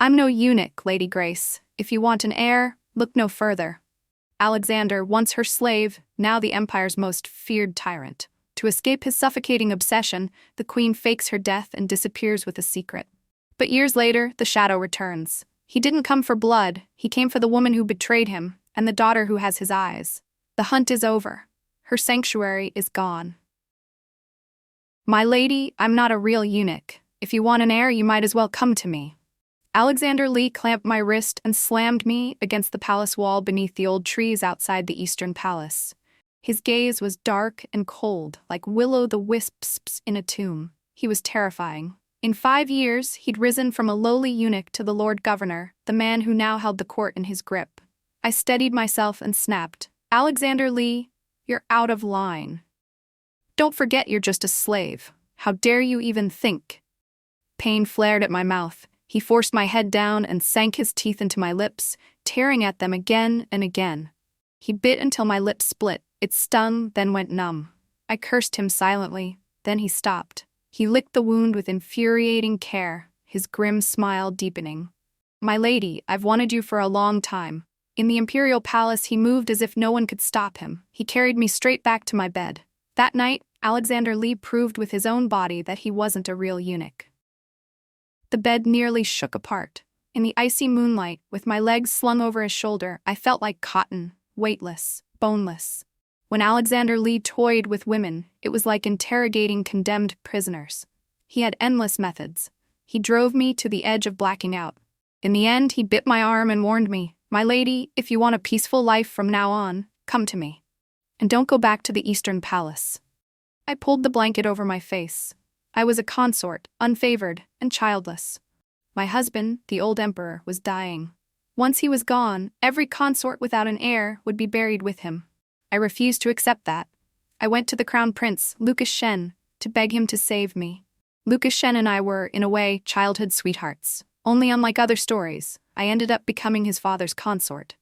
I'm no eunuch, Lady Grace. If you want an heir, look no further. Alexander, once her slave, now the empire's most feared tyrant. To escape his suffocating obsession, the queen fakes her death and disappears with a secret. But years later, the shadow returns. He didn't come for blood, he came for the woman who betrayed him, and the daughter who has his eyes. The hunt is over. Her sanctuary is gone. My lady, I'm not a real eunuch. If you want an heir, you might as well come to me. Alexander Lee clamped my wrist and slammed me against the palace wall beneath the old trees outside the Eastern Palace. His gaze was dark and cold, like will-o'-the-wisps in a tomb. He was terrifying. In 5 years, he'd risen from a lowly eunuch to the Lord Governor, the man who now held the court in his grip. I steadied myself and snapped, "Alexander Lee, you're out of line. Don't forget you're just a slave. How dare you even think?" Pain flared at my mouth. He forced my head down and sank his teeth into my lips, tearing at them again and again. He bit until my lips split. It stung, then went numb. I cursed him silently, then he stopped. He licked the wound with infuriating care, his grim smile deepening. "My lady, I've wanted you for a long time." In the imperial palace, he moved as if no one could stop him. He carried me straight back to my bed. That night, Alexander Lee proved with his own body that he wasn't a real eunuch. The bed nearly shook apart. In the icy moonlight, with my legs slung over his shoulder, I felt like cotton, weightless, boneless. When Alexander Lee toyed with women, it was like interrogating condemned prisoners. He had endless methods. He drove me to the edge of blacking out. In the end, he bit my arm and warned me, "My lady, if you want a peaceful life from now on, come to me. And don't go back to the Eastern Palace." I pulled the blanket over my face. I was a consort, unfavored and childless. My husband, the old emperor, was dying. Once he was gone, every consort without an heir would be buried with him. I refused to accept that. I went to the crown prince, Lucas Shen, to beg him to save me. Lucas Shen and I were, in a way, childhood sweethearts. Only unlike other stories, I ended up becoming his father's consort.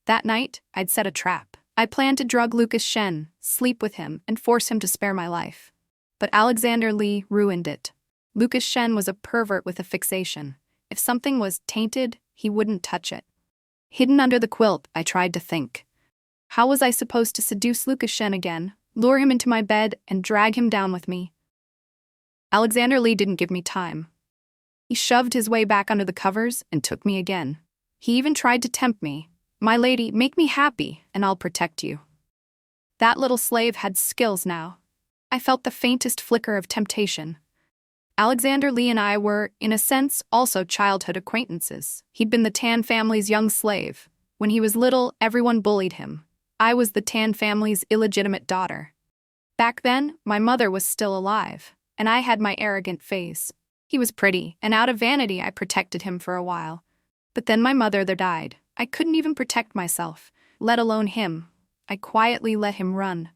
That night, I'd set a trap. I planned to drug Lucas Shen, sleep with him, and force him to spare my life. But Alexander Lee ruined it. Lucas Shen was a pervert with a fixation. If something was tainted, he wouldn't touch it. Hidden under the quilt, I tried to think. How was I supposed to seduce Lucas Shen again, lure him into my bed, and drag him down with me? Alexander Lee didn't give me time. He shoved his way back under the covers and took me again. He even tried to tempt me. "My lady, make me happy, and I'll protect you." That little slave had skills now. I felt the faintest flicker of temptation. Alexander Lee and I were, in a sense, also childhood acquaintances. He'd been the Tan family's young slave. When he was little, everyone bullied him. I was the Tan family's illegitimate daughter. Back then, my mother was still alive, and I had my arrogant phase. He was pretty, and out of vanity I protected him for a while. But then my mother died. I couldn't even protect myself, let alone him. I quietly let him run.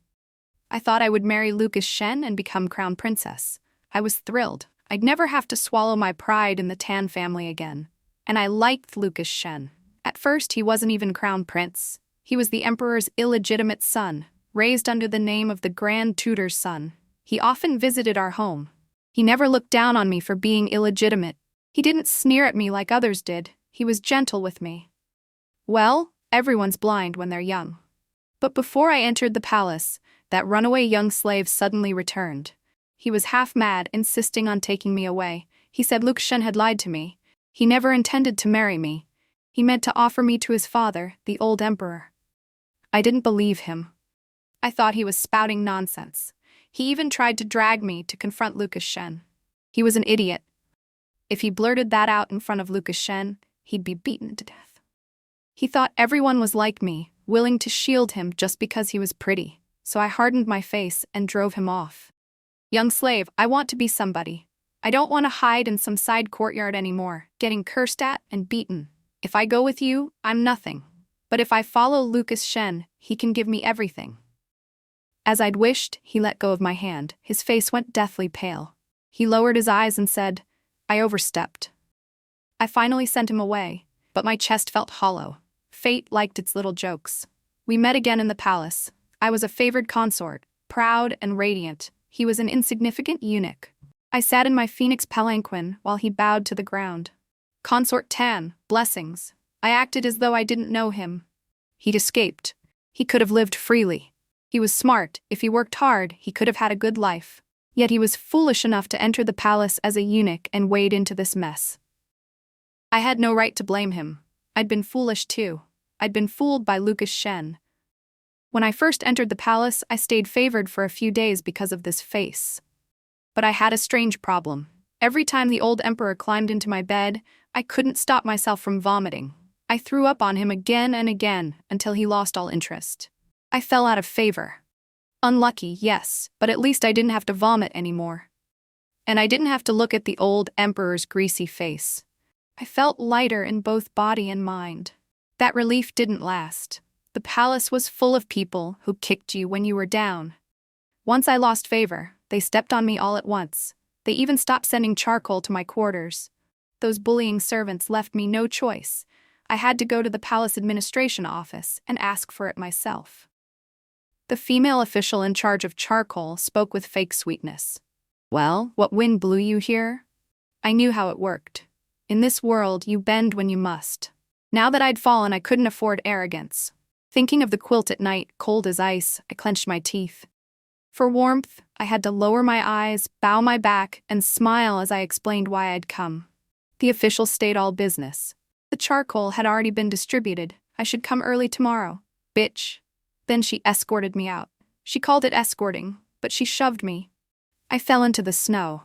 I thought I would marry Lucas Shen and become crown princess. I was thrilled. I'd never have to swallow my pride in the Tan family again. And I liked Lucas Shen. At first, he wasn't even crown prince. He was the emperor's illegitimate son, raised under the name of the Grand Tutor's son. He often visited our home. He never looked down on me for being illegitimate. He didn't sneer at me like others did. He was gentle with me. Well, everyone's blind when they're young. But before I entered the palace, that runaway young slave suddenly returned. He was half mad, insisting on taking me away. He said Lucas Shen had lied to me. He never intended to marry me. He meant to offer me to his father, the old emperor. I didn't believe him. I thought he was spouting nonsense. He even tried to drag me to confront Lucas Shen. He was an idiot. If he blurted that out in front of Lucas Shen, he'd be beaten to death. He thought everyone was like me, willing to shield him just because he was pretty. So I hardened my face and drove him off. "Young slave, I want to be somebody. I don't want to hide in some side courtyard anymore, getting cursed at and beaten. If I go with you, I'm nothing. But if I follow Lucas Shen, he can give me everything." As I'd wished, he let go of my hand. His face went deathly pale. He lowered his eyes and said, "I overstepped." I finally sent him away, but my chest felt hollow. Fate liked its little jokes. We met again in the palace. I was a favored consort, proud and radiant. He was an insignificant eunuch. I sat in my phoenix palanquin while he bowed to the ground. Consort Tan, blessings. I acted as though I didn't know him. He'd escaped. He could have lived freely. He was smart. If he worked hard, he could have had a good life. Yet he was foolish enough to enter the palace as a eunuch and wade into this mess. I had no right to blame him. I'd been foolish too. I'd been fooled by Lucas Shen. When I first entered the palace, I stayed favored for a few days because of this face. But I had a strange problem. Every time the old emperor climbed into my bed, I couldn't stop myself from vomiting. I threw up on him again and again until he lost all interest. I fell out of favor. Unlucky, yes, but at least I didn't have to vomit anymore. And I didn't have to look at the old emperor's greasy face. I felt lighter in both body and mind. That relief didn't last. The palace was full of people who kicked you when you were down. Once I lost favor, they stepped on me all at once. They even stopped sending charcoal to my quarters. Those bullying servants left me no choice. I had to go to the palace administration office and ask for it myself. The female official in charge of charcoal spoke with fake sweetness. Well, what wind blew you here? I knew how it worked. In this world, you bend when you must. Now that I'd fallen, I couldn't afford arrogance. Thinking of the quilt at night, cold as ice, I clenched my teeth. For warmth, I had to lower my eyes, bow my back, and smile as I explained why I'd come. The official stayed all business. The charcoal had already been distributed. I should come early tomorrow. Bitch. Then she escorted me out. She called it escorting, but she shoved me. I fell into the snow.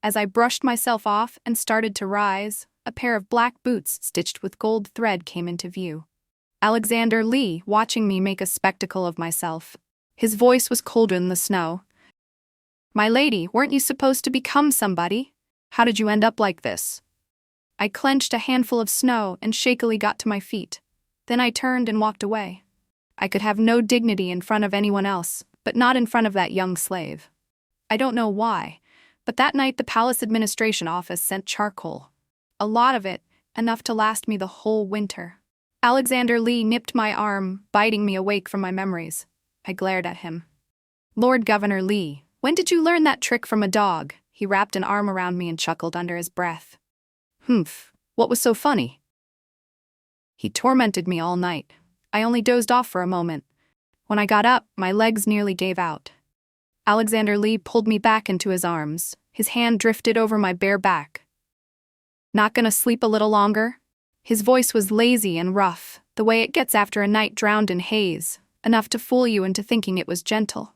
As I brushed myself off and started to rise, a pair of black boots stitched with gold thread came into view. Alexander Lee, watching me make a spectacle of myself. His voice was colder than the snow. My lady, weren't you supposed to become somebody? How did you end up like this? I clenched a handful of snow and shakily got to my feet. Then I turned and walked away. I could have no dignity in front of anyone else, but not in front of that young slave. I don't know why, but that night the palace administration office sent charcoal. A lot of it, enough to last me the whole winter. Alexander Lee nipped my arm, biting me awake from my memories. I glared at him. Lord Governor Lee, when did you learn that trick from a dog? He wrapped an arm around me and chuckled under his breath. Humph, what was so funny? He tormented me all night. I only dozed off for a moment. When I got up, my legs nearly gave out. Alexander Lee pulled me back into his arms. His hand drifted over my bare back. Not gonna sleep a little longer? His voice was lazy and rough, the way it gets after a night drowned in haze, enough to fool you into thinking it was gentle.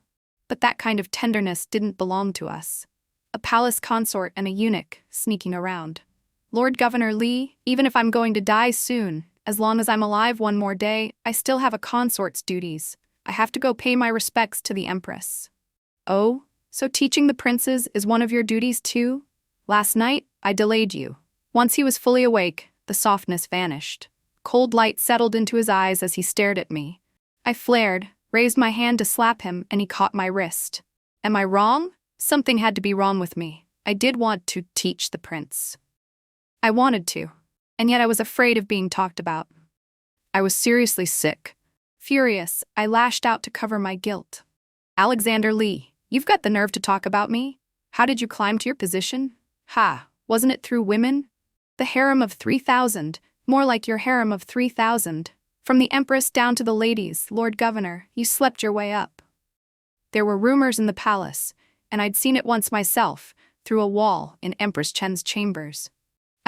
But that kind of tenderness didn't belong to us. A palace consort and a eunuch sneaking around. Lord Governor Lee, even if I'm going to die soon, as long as I'm alive one more day, I still have a consort's duties. I have to go pay my respects to the Empress. Oh, so teaching the princes is one of your duties too? Last night, I delayed you. Once he was fully awake, the softness vanished. Cold light settled into his eyes as he stared at me. I flared, raised my hand to slap him, and he caught my wrist. Am I wrong? Something had to be wrong with me. I did want to teach the prince. I wanted to. And yet I was afraid of being talked about. I was seriously sick. Furious, I lashed out to cover my guilt. Alexander Lee, you've got the nerve to talk about me? How did you climb to your position? Ha, wasn't it through women? The harem of 3,000, more like your harem of 3,000. From the Empress down to the ladies, Lord Governor, you slept your way up. There were rumors in the palace, and I'd seen it once myself, through a wall in Empress Chen's chambers.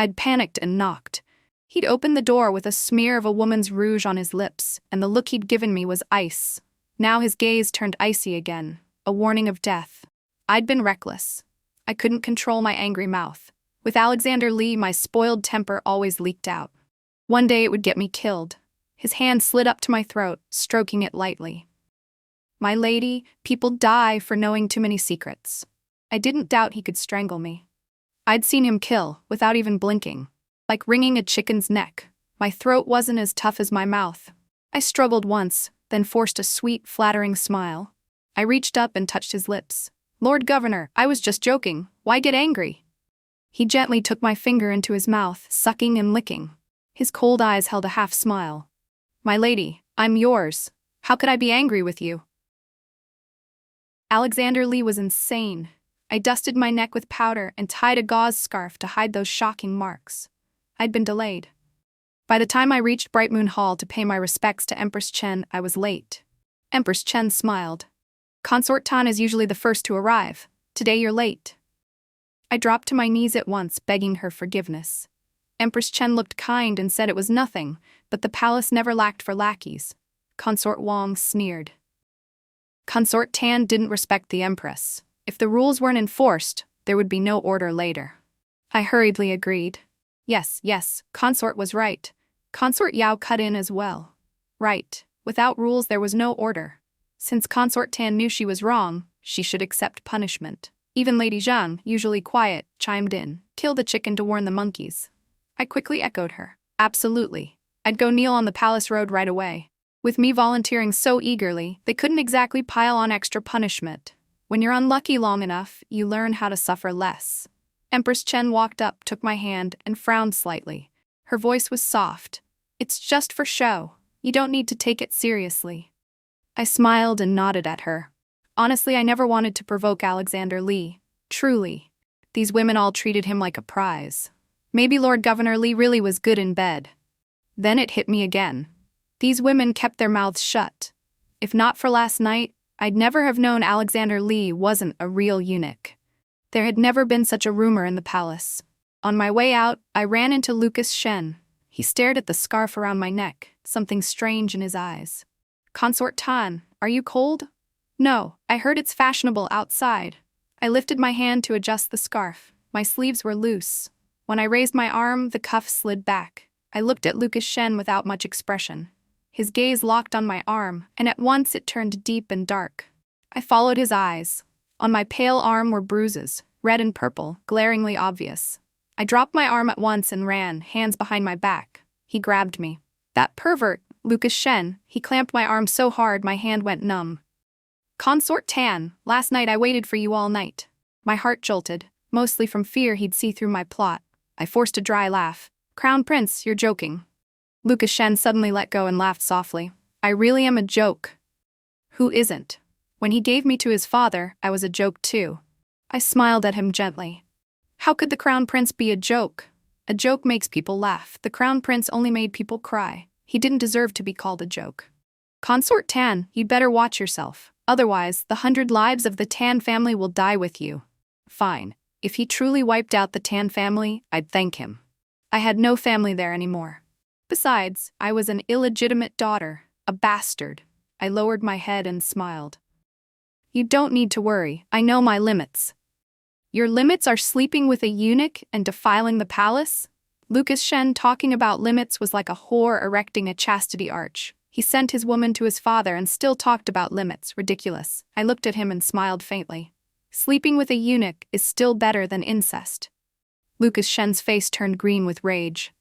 I'd panicked and knocked. He'd opened the door with a smear of a woman's rouge on his lips, and the look he'd given me was ice. Now his gaze turned icy again, a warning of death. I'd been reckless. I couldn't control my angry mouth. With Alexander Lee, my spoiled temper always leaked out. One day it would get me killed. His hand slid up to my throat, stroking it lightly. My lady, people die for knowing too many secrets. I didn't doubt he could strangle me. I'd seen him kill, without even blinking. Like wringing a chicken's neck. My throat wasn't as tough as my mouth. I struggled once, then forced a sweet, flattering smile. I reached up and touched his lips. Lord Governor, I was just joking. Why get angry? He gently took my finger into his mouth, sucking and licking. His cold eyes held a half smile. My lady, I'm yours. How could I be angry with you? Alexander Lee was insane. I dusted my neck with powder and tied a gauze scarf to hide those shocking marks. I'd been delayed. By the time I reached Bright Moon Hall to pay my respects to Empress Chen, I was late. Empress Chen smiled. Consort Tan is usually the first to arrive. Today you're late. I dropped to my knees at once, begging her forgiveness. Empress Chen looked kind and said it was nothing, but the palace never lacked for lackeys. Consort Wang sneered. Consort Tan didn't respect the Empress. If the rules weren't enforced, there would be no order later. I hurriedly agreed. Yes, Consort was right. Consort Yao cut in as well. Right, without rules there was no order. Since Consort Tan knew she was wrong, she should accept punishment. Even Lady Zhang, usually quiet, chimed in. Kill the chicken to warn the monkeys. I quickly echoed her. Absolutely. I'd go kneel on the palace road right away. With me volunteering so eagerly, they couldn't exactly pile on extra punishment. When you're unlucky long enough, you learn how to suffer less. Empress Chen walked up, took my hand, and frowned slightly. Her voice was soft. It's just for show. You don't need to take it seriously. I smiled and nodded at her. Honestly, I never wanted to provoke Alexander Li. Truly. These women all treated him like a prize. Maybe Lord Governor Li really was good in bed. Then it hit me again. These women kept their mouths shut. If not for last night, I'd never have known Alexander Li wasn't a real eunuch. There had never been such a rumor in the palace. On my way out, I ran into Lucas Shen. He stared at the scarf around my neck, something strange in his eyes. Consort Tan, are you cold? No, I heard it's fashionable outside. I lifted my hand to adjust the scarf. My sleeves were loose. When I raised my arm, the cuff slid back. I looked at Lucas Shen without much expression. His gaze locked on my arm, and at once it turned deep and dark. I followed his eyes. On my pale arm were bruises, red and purple, glaringly obvious. I dropped my arm at once and ran, hands behind my back. He grabbed me. That pervert, Lucas Shen, he clamped my arm so hard my hand went numb. Consort Tan, last night I waited for you all night. My heart jolted, mostly from fear he'd see through my plot. I forced a dry laugh. Crown Prince, you're joking. Lucas Shen suddenly let go and laughed softly. I really am a joke. Who isn't? When he gave me to his father, I was a joke too. I smiled at him gently. How could the Crown Prince be a joke? A joke makes people laugh. The Crown Prince only made people cry. He didn't deserve to be called a joke. Consort Tan, you'd better watch yourself. Otherwise, the 100 lives of the Tan family will die with you. Fine. If he truly wiped out the Tan family, I'd thank him. I had no family there anymore. Besides, I was an illegitimate daughter, a bastard. I lowered my head and smiled. You don't need to worry, I know my limits. Your limits are sleeping with a eunuch and defiling the palace? Lucas Shen talking about limits was like a whore erecting a chastity arch. He sent his woman to his father and still talked about limits, ridiculous. I looked at him and smiled faintly. Sleeping with a eunuch is still better than incest. Lucas Shen's face turned green with rage.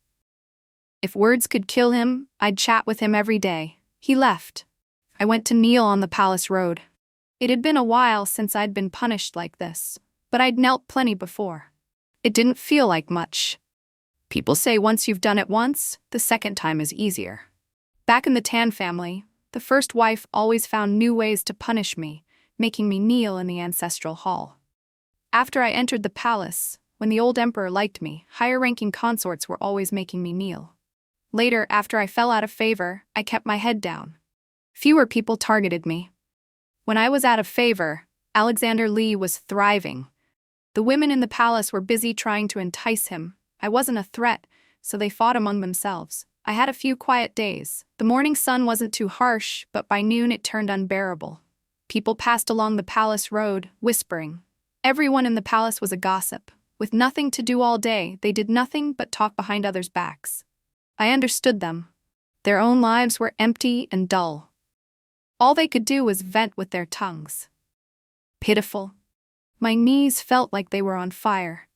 If words could kill him, I'd chat with him every day. He left. I went to kneel on the palace road. It had been a while since I'd been punished like this, but I'd knelt plenty before. It didn't feel like much. People say once you've done it once, the second time is easier. Back in the Tan family, the first wife always found new ways to punish me, making me kneel in the ancestral hall. After I entered the palace, when the old emperor liked me, higher-ranking consorts were always making me kneel. Later, after I fell out of favor, I kept my head down. Fewer people targeted me. When I was out of favor, Alexander Li was thriving. The women in the palace were busy trying to entice him. I wasn't a threat, so they fought among themselves. I had a few quiet days. The morning sun wasn't too harsh, but by noon it turned unbearable. People passed along the palace road, whispering. Everyone in the palace was a gossip. With nothing to do all day, they did nothing but talk behind others' backs. I understood them. Their own lives were empty and dull. All they could do was vent with their tongues. Pitiful. My knees felt like they were on fire.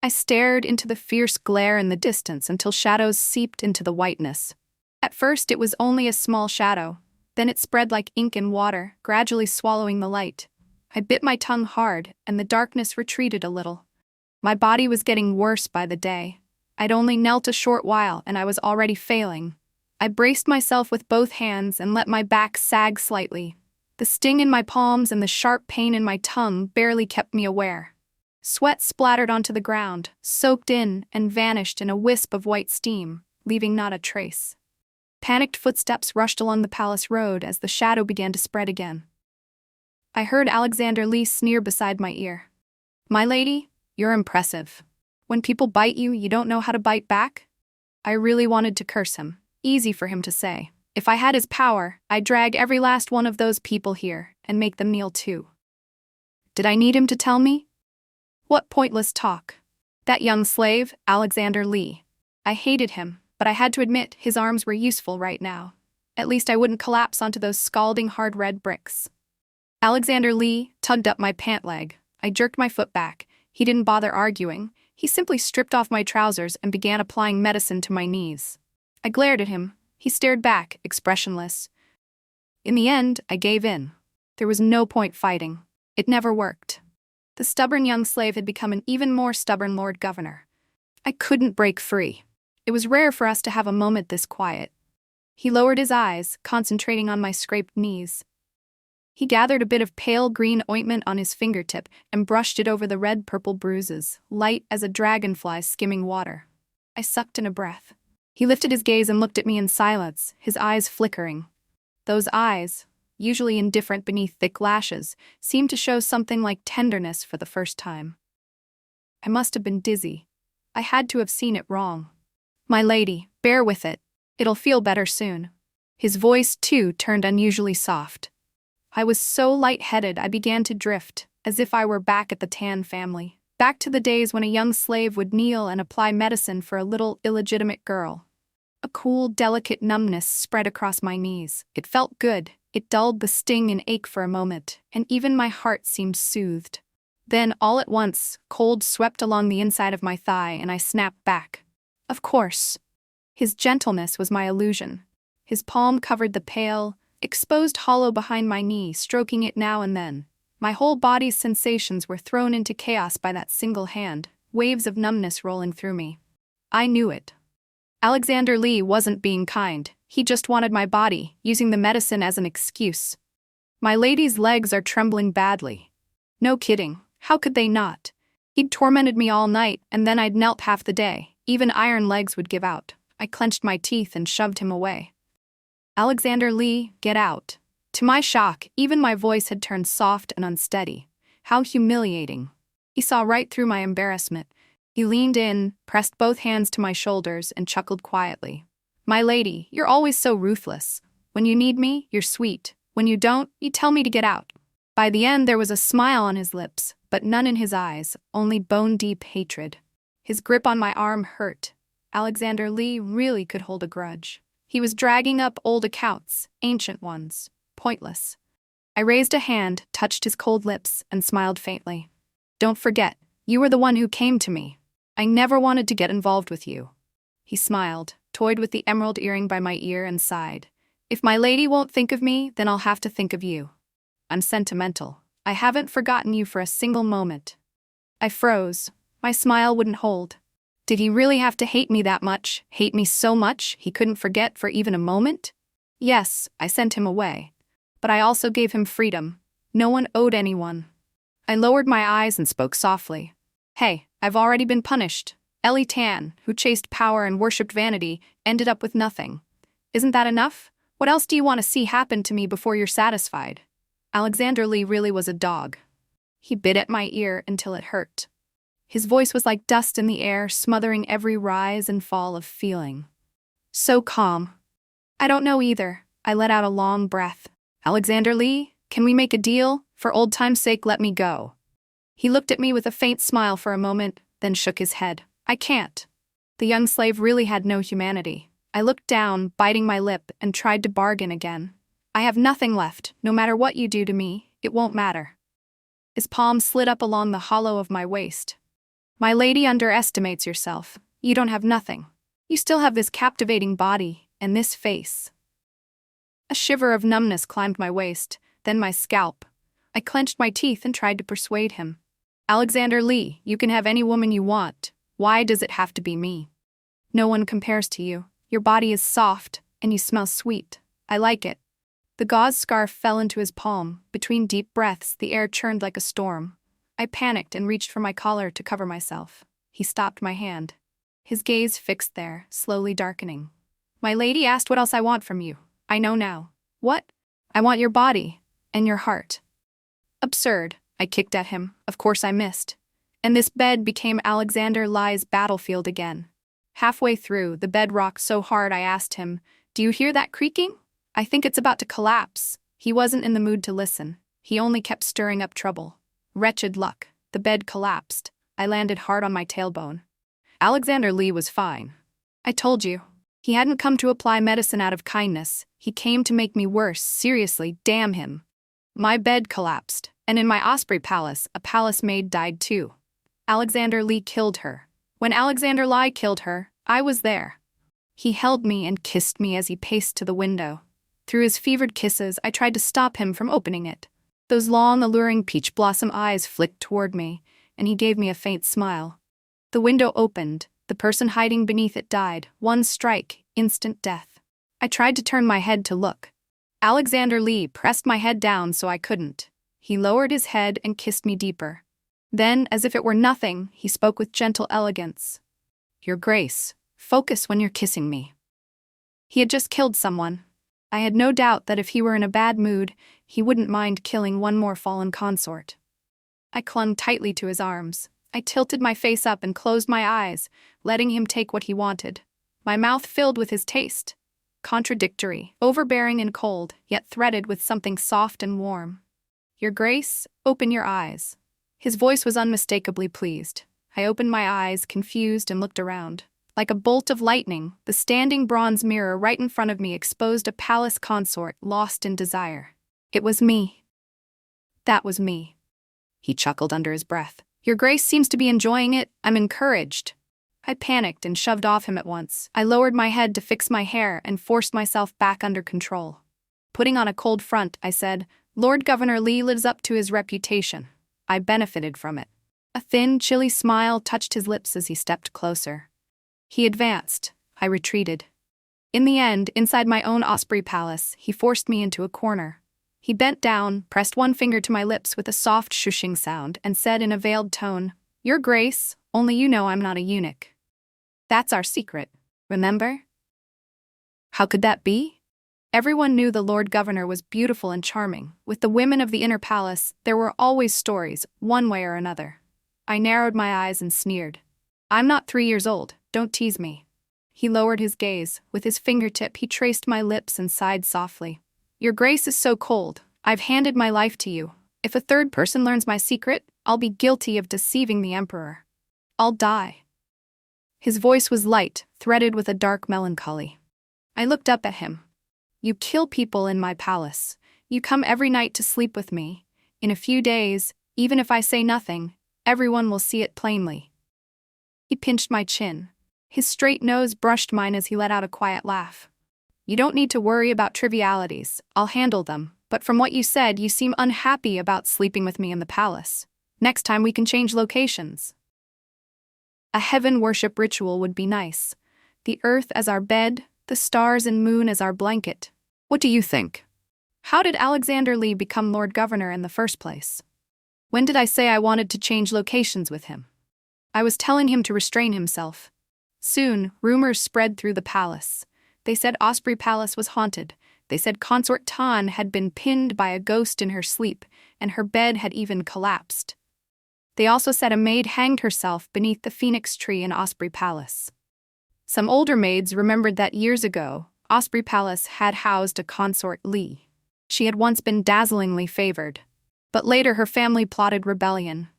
I stared into the fierce glare in the distance until shadows seeped into the whiteness. At first it was only a small shadow, then it spread like ink in water, gradually swallowing the light. I bit my tongue hard, and the darkness retreated a little. My body was getting worse by the day. I'd only knelt a short while and I was already failing. I braced myself with both hands and let my back sag slightly. The sting in my palms and the sharp pain in my tongue barely kept me aware. Sweat splattered onto the ground, soaked in, and vanished in a wisp of white steam, leaving not a trace. Panicked footsteps rushed along the palace road as the shadow began to spread again. I heard Alexander Lee sneer beside my ear. "My lady, you're impressive. When people bite you, you don't know how to bite back?" I really wanted to curse him. Easy for him to say. If I had his power, I'd drag every last one of those people here and make them kneel too. Did I need him to tell me? What pointless talk. That young slave, Alexander Lee. I hated him, but I had to admit his arms were useful right now. At least I wouldn't collapse onto those scalding hard red bricks. Alexander Lee tugged up my pant leg. I jerked my foot back. He didn't bother arguing. He simply stripped off my trousers and began applying medicine to my knees. I glared at him. He stared back, expressionless. In the end, I gave in. There was no point fighting. It never worked. The stubborn young slave had become an even more stubborn Lord Governor. I couldn't break free. It was rare for us to have a moment this quiet. He lowered his eyes, concentrating on my scraped knees. He gathered a bit of pale green ointment on his fingertip and brushed it over the red-purple bruises, light as a dragonfly skimming water. I sucked in a breath. He lifted his gaze and looked at me in silence, his eyes flickering. Those eyes, usually indifferent beneath thick lashes, seemed to show something like tenderness for the first time. I must have been dizzy. I had to have seen it wrong. "My lady, bear with it. It'll feel better soon." His voice, too, turned unusually soft. I was so light-headed I began to drift, as if I were back at the Tan family, back to the days when a young slave would kneel and apply medicine for a little illegitimate girl. A cool, delicate numbness spread across my knees. It felt good. It dulled the sting and ache for a moment, and even my heart seemed soothed. Then, all at once, cold swept along the inside of my thigh and I snapped back. Of course. His gentleness was my illusion. His palm covered the pale, exposed hollow behind my knee, stroking it now and then. My whole body's sensations were thrown into chaos by that single hand, waves of numbness rolling through me. I knew it. Alexander Lee wasn't being kind. He just wanted my body, using the medicine as an excuse. "My lady's legs are trembling badly." No kidding. How could they not? He'd tormented me all night, and then I'd knelt half the day. Even iron legs would give out. I clenched my teeth and shoved him away. "Alexander Lee, get out." To my shock, even my voice had turned soft and unsteady. How humiliating. He saw right through my embarrassment. He leaned in, pressed both hands to my shoulders, and chuckled quietly. "My lady, you're always so ruthless. When you need me, you're sweet. When you don't, you tell me to get out." By the end, there was a smile on his lips, but none in his eyes, only bone-deep hatred. His grip on my arm hurt. Alexander Lee really could hold a grudge. He was dragging up old accounts, ancient ones, pointless. I raised a hand, touched his cold lips, and smiled faintly. "Don't forget, you were the one who came to me. I never wanted to get involved with you." He smiled, toyed with the emerald earring by my ear, and sighed. "If my lady won't think of me, then I'll have to think of you. I'm sentimental. I haven't forgotten you for a single moment." I froze. My smile wouldn't hold. Did he really have to hate me that much, hate me so much he couldn't forget for even a moment? Yes, I sent him away. But I also gave him freedom. No one owed anyone. I lowered my eyes and spoke softly. "Hey, I've already been punished. Ellie Tan, who chased power and worshipped vanity, ended up with nothing. Isn't that enough? What else do you want to see happen to me before you're satisfied?" Alexander Lee really was a dog. He bit at my ear until it hurt. His voice was like dust in the air, smothering every rise and fall of feeling. So calm. "I don't know either." I let out a long breath. "Alexander Lee, can we make a deal? For old time's sake, let me go." He looked at me with a faint smile for a moment, then shook his head. "I can't." The young slave really had no humanity. I looked down, biting my lip, and tried to bargain again. "I have nothing left. No matter what you do to me, it won't matter." His palm slid up along the hollow of my waist. "My lady underestimates yourself. You don't have nothing. You still have this captivating body, and this face." A shiver of numbness climbed my waist, then my scalp. I clenched my teeth and tried to persuade him. "Alexander Lee, you can have any woman you want. Why does it have to be me? No one compares to you. Your body is soft, and you smell sweet. I like it." The gauze scarf fell into his palm. Between deep breaths, the air churned like a storm. I panicked and reached for my collar to cover myself. He stopped my hand. His gaze fixed there, slowly darkening. My lady asked what else I want from you. I know now. What? I want your body. And your heart. Absurd, I kicked at him. Of course I missed. And this bed became Alexander Lie's battlefield again. Halfway through, the bed rocked so hard I asked him, "Do you hear that creaking? I think it's about to collapse." He wasn't in the mood to listen. He only kept stirring up trouble. Wretched luck. The bed collapsed. I landed hard on my tailbone. Alexander Lie was fine. I told you. He hadn't come to apply medicine out of kindness. He came to make me worse. Seriously, damn him. My bed collapsed, and in my Osprey Palace, a palace maid died too. Alexander Lie killed her. When Alexander Lie killed her, I was there. He held me and kissed me as he paced to the window. Through his fevered kisses, I tried to stop him from opening it. Those long, alluring peach blossom eyes flicked toward me, and he gave me a faint smile. The window opened. The person hiding beneath it died. One strike, instant death. I tried to turn my head to look. Alexander Lie pressed my head down so I couldn't. He lowered his head and kissed me deeper. Then, as if it were nothing, he spoke with gentle elegance. "Your Grace, focus when you're kissing me." He had just killed someone. I had no doubt that if he were in a bad mood, he wouldn't mind killing one more fallen consort. I clung tightly to his arms. I tilted my face up and closed my eyes, letting him take what he wanted. My mouth filled with his taste. Contradictory, overbearing and cold, yet threaded with something soft and warm. "Your Grace, open your eyes." His voice was unmistakably pleased. I opened my eyes, confused, and looked around. Like a bolt of lightning, the standing bronze mirror right in front of me exposed a palace consort lost in desire. It was me. That was me. He chuckled under his breath. "Your Grace seems to be enjoying it. I'm encouraged." I panicked and shoved off him at once. I lowered my head to fix my hair and forced myself back under control. Putting on a cold front, I said, "Lord Governor Lie lives up to his reputation. I benefited from it." A thin, chilly smile touched his lips as he stepped closer. He advanced. I retreated. In the end, inside my own Osprey Palace, he forced me into a corner. He bent down, pressed one finger to my lips with a soft shushing sound, and said in a veiled tone, "Your Grace, only you know I'm not a eunuch. That's our secret, remember?" How could that be? Everyone knew the Lord Governor was beautiful and charming. With the women of the inner palace, there were always stories, one way or another. I narrowed my eyes and sneered. "I'm not 3 years old, don't tease me." He lowered his gaze. With his fingertip, he traced my lips and sighed softly. "Your Grace is so cold. I've handed my life to you. If a third person learns my secret, I'll be guilty of deceiving the Emperor. I'll die." His voice was light, threaded with a dark melancholy. I looked up at him. "You kill people in my palace. You come every night to sleep with me. In a few days, even if I say nothing, everyone will see it plainly." He pinched my chin. His straight nose brushed mine as he let out a quiet laugh. "You don't need to worry about trivialities. I'll handle them. But from what you said, you seem unhappy about sleeping with me in the palace. Next time we can change locations. A heaven worship ritual would be nice. The earth as our bed, the stars and moon as our blanket. What do you think? How did Alexander Lie become Lord Governor in the first place? When did I say I wanted to change locations with him? I was telling him to restrain himself. Soon, rumors spread through the palace. They said Osprey Palace was haunted. They said Consort Tan had been pinned by a ghost in her sleep, and her bed had even collapsed. They also said a maid hanged herself beneath the phoenix tree in Osprey Palace. Some older maids remembered that years ago, Osprey Palace had housed a Consort Lie. She had once been dazzlingly favored. But later her family plotted rebellion.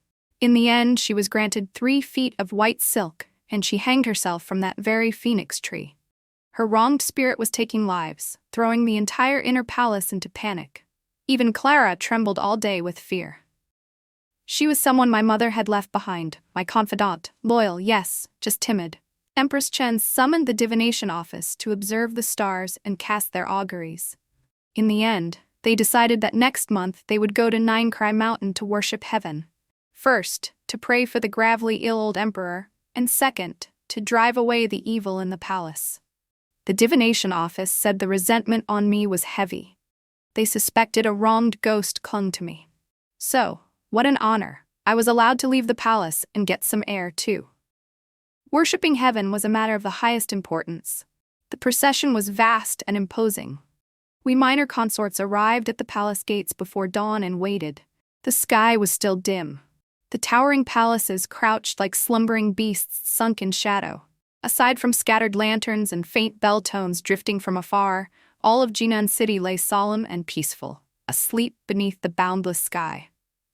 In the end, she was granted 3 feet of white silk, and she hanged herself from that very phoenix tree. Her wronged spirit was taking lives, throwing the entire inner palace into panic. Even Clara trembled all day with fear. She was someone my mother had left behind, my confidant, loyal, yes, just timid. Empress Chen summoned the divination office to observe the stars and cast their auguries. In the end, they decided that next month they would go to Ninecry Mountain to worship heaven. First, to pray for the gravely ill old emperor, and second, to drive away the evil in the palace. The divination office said the resentment on me was heavy. They suspected a wronged ghost clung to me. So, what an honor. I was allowed to leave the palace and get some air, too. Worshipping heaven was a matter of the highest importance. The procession was vast and imposing. We minor consorts arrived at the palace gates before dawn and waited. The sky was still dim. The towering palaces crouched like slumbering beasts sunk in shadow. Aside from scattered lanterns and faint bell tones drifting from afar, all of Jinan City lay solemn and peaceful, asleep beneath the boundless sky.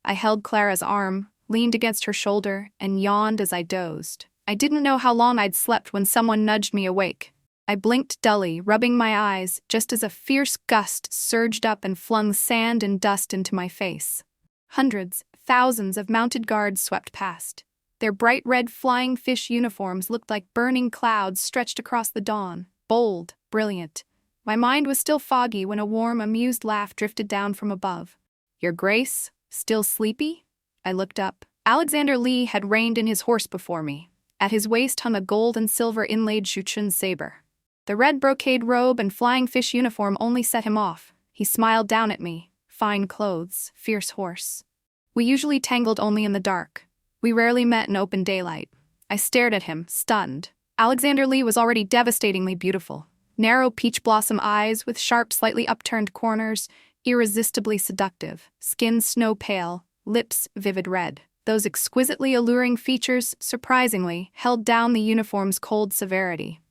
I held Clara's arm, leaned against her shoulder, and yawned as I dozed. I didn't know how long I'd slept when someone nudged me awake. I blinked dully, rubbing my eyes, just as a fierce gust surged up and flung sand and dust into my face. Hundreds, thousands of mounted guards swept past. Their bright red flying fish uniforms looked like burning clouds stretched across the dawn, bold, brilliant. My mind was still foggy when a warm, amused laugh drifted down from above. "Your Grace? Still sleepy?" I looked up. Alexander Lee had reined in his horse before me. At his waist hung a gold and silver inlaid Shuchun saber. The red brocade robe and flying fish uniform only set him off. He smiled down at me. Fine clothes, fierce horse. We usually tangled only in the dark. We rarely met in open daylight. I stared at him, stunned. Alexander Lee was already devastatingly beautiful. Narrow peach blossom eyes with sharp, slightly upturned corners, irresistibly seductive. Skin snow pale, lips vivid red. Those exquisitely alluring features, surprisingly, held down the uniform's cold severity.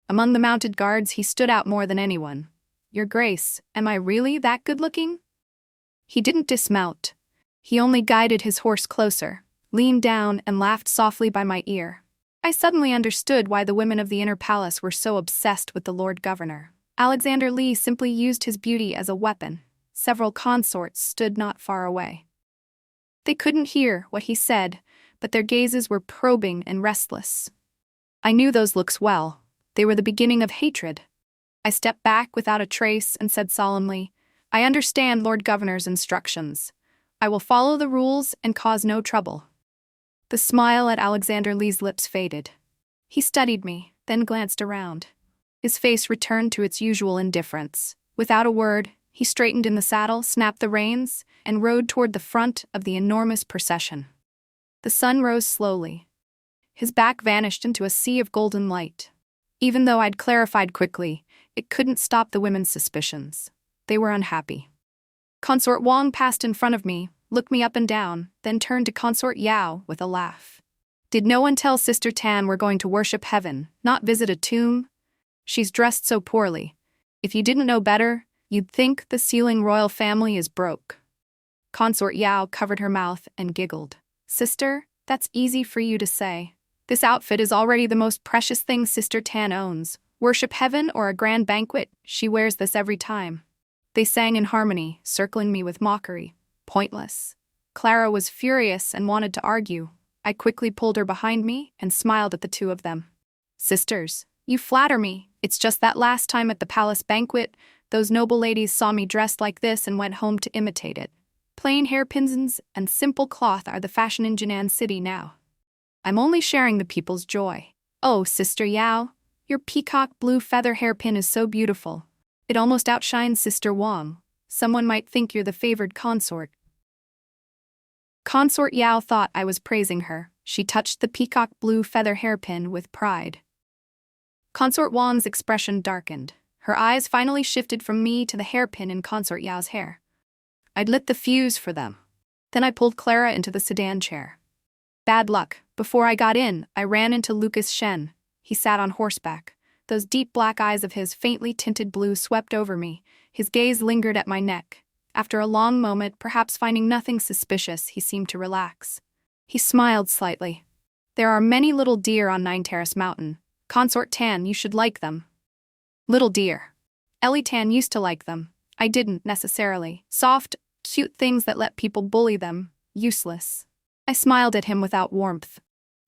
Among the mounted guards, he stood out more than anyone. "Your Grace, am I really that good-looking?" He didn't dismount. He only guided his horse closer, leaned down, and laughed softly by my ear. I suddenly understood why the women of the inner palace were so obsessed with the Lord Governor. Alexander Lee simply used his beauty as a weapon. Several consorts stood not far away. They couldn't hear what he said, but their gazes were probing and restless. I knew those looks well. They were the beginning of hatred. I stepped back without a trace and said solemnly, "I understand Lord Governor's instructions. I will follow the rules and cause no trouble." The smile at Alexander Lee's lips faded. He studied me, then glanced around. His face returned to its usual indifference. Without a word, he straightened in the saddle, snapped the reins, and rode toward the front of the enormous procession. The sun rose slowly. His back vanished into a sea of golden light. Even though I'd clarified quickly, it couldn't stop the women's suspicions. They were unhappy. Consort Wang passed in front of me, looked me up and down, then turned to Consort Yao with a laugh. "Did no one tell Sister Tan we're going to worship heaven, not visit a tomb? She's dressed so poorly. If you didn't know better, you'd think the Sealing royal family is broke." Consort Yao covered her mouth and giggled. "Sister, that's easy for you to say. This outfit is already the most precious thing Sister Tan owns. Worship heaven or a grand banquet, she wears this every time." They sang in harmony, circling me with mockery. Pointless. Clara was furious and wanted to argue. I quickly pulled her behind me and smiled at the two of them. "Sisters, you flatter me. It's just that last time at the palace banquet, those noble ladies saw me dressed like this and went home to imitate it. Plain hairpins and simple cloth are the fashion in Jinan City now. I'm only sharing the people's joy. Oh, Sister Yao, your peacock blue feather hairpin is so beautiful. It almost outshines Sister Wang. Someone might think you're the favored consort." Consort Yao thought I was praising her. She touched the peacock blue feather hairpin with pride. Consort Wang's expression darkened. Her eyes finally shifted from me to the hairpin in Consort Yao's hair. I'd lit the fuse for them. Then I pulled Clara into the sedan chair. Bad luck. Before I got in, I ran into Lucas Shen. He sat on horseback. Those deep black eyes of his, faintly tinted blue, swept over me. His gaze lingered at my neck. After a long moment, perhaps finding nothing suspicious, he seemed to relax. He smiled slightly. "There are many little deer on Nine Terrace Mountain. Consort Tan, you should like them." Little deer. Ellie Tan used to like them. I didn't, necessarily. Soft, cute things that let people bully them. Useless. I smiled at him without warmth.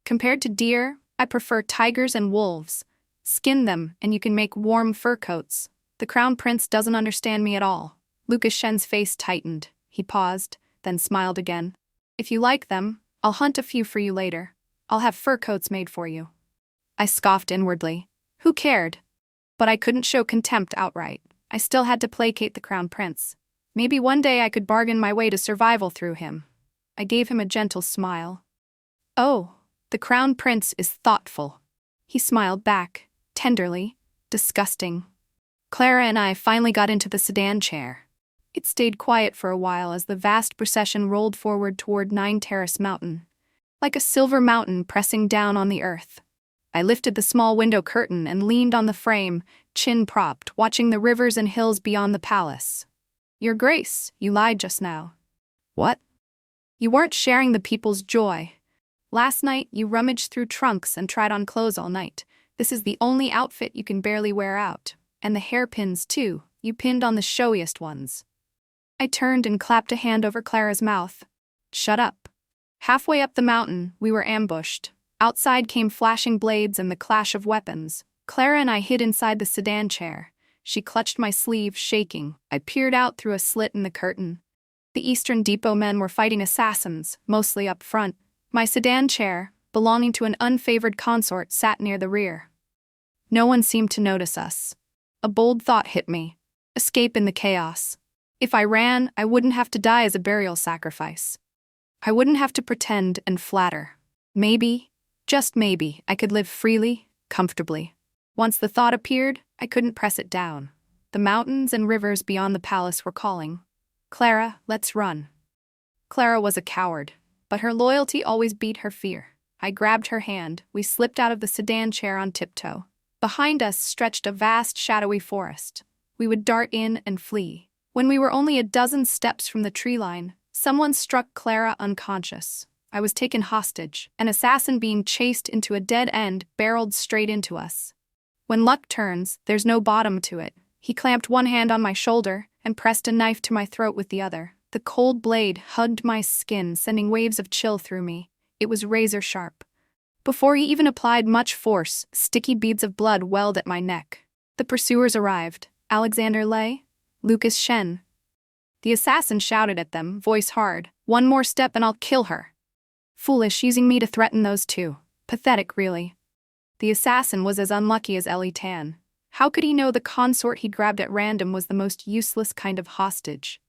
Compared to deer, I prefer tigers and wolves. Skin them, and you can make warm fur coats. The Crown Prince doesn't understand me at all. Lucas Shen's face tightened. He paused, then smiled again. "If you like them, I'll hunt a few for you later. I'll have fur coats made for you." I scoffed inwardly. Who cared? But I couldn't show contempt outright. I still had to placate the Crown Prince. Maybe one day I could bargain my way to survival through him. I I gave him a gentle smile. "Oh, the crown prince is thoughtful." He smiled back, tenderly. Disgusting. Clara and I finally got into the sedan chair. It stayed quiet for a while as the vast procession rolled forward toward Nine Terrace Mountain, like a silver mountain pressing down on the earth. I lifted the small window curtain and leaned on the frame, chin propped, watching the rivers and hills beyond the palace. "Your Grace, you lied just now." "What?" "You weren't sharing the people's joy. Last night, you rummaged through trunks and tried on clothes all night. This is the only outfit you can barely wear out. And the hairpins, too, you pinned on the showiest ones." I turned and clapped a hand over Clara's mouth. "Shut up." Halfway up the mountain, we were ambushed. Outside came flashing blades and the clash of weapons. Clara and I hid inside the sedan chair. She clutched my sleeve, shaking. I peered out through a slit in the curtain. The Eastern Depot men were fighting assassins, mostly up front. My sedan chair, belonging to an unfavored consort, sat near the rear. No one seemed to notice us. A bold thought hit me. Escape in the chaos. If I ran, I wouldn't have to die as a burial sacrifice. I wouldn't have to pretend and flatter. Maybe, just maybe, I could live freely, comfortably. Once the thought appeared, I couldn't press it down. The mountains and rivers beyond the palace were calling. "Clara, let's run." Clara was a coward, but her loyalty always beat her fear. I grabbed her hand. We slipped out of the sedan chair on tiptoe. Behind us stretched a vast, shadowy forest. We would dart in and flee. When we were only a dozen steps from the tree line, someone struck Clara unconscious. I was taken hostage. An assassin being chased into a dead end barreled straight into us. When luck turns, there's no bottom to it. He clamped one hand on my shoulder and pressed a knife to my throat with the other. The cold blade hugged my skin, sending waves of chill through me. It was razor sharp. Before he even applied much force, sticky beads of blood welled at my neck. The pursuers arrived. Alexander Lay, Lucas Shen. The assassin shouted at them, voice hard, "One more step and I'll kill her." Foolish, using me to threaten those two. Pathetic, really. The assassin was as unlucky as Ellie Tan. How could he know the consort he'd grabbed at random was the most useless kind of hostage?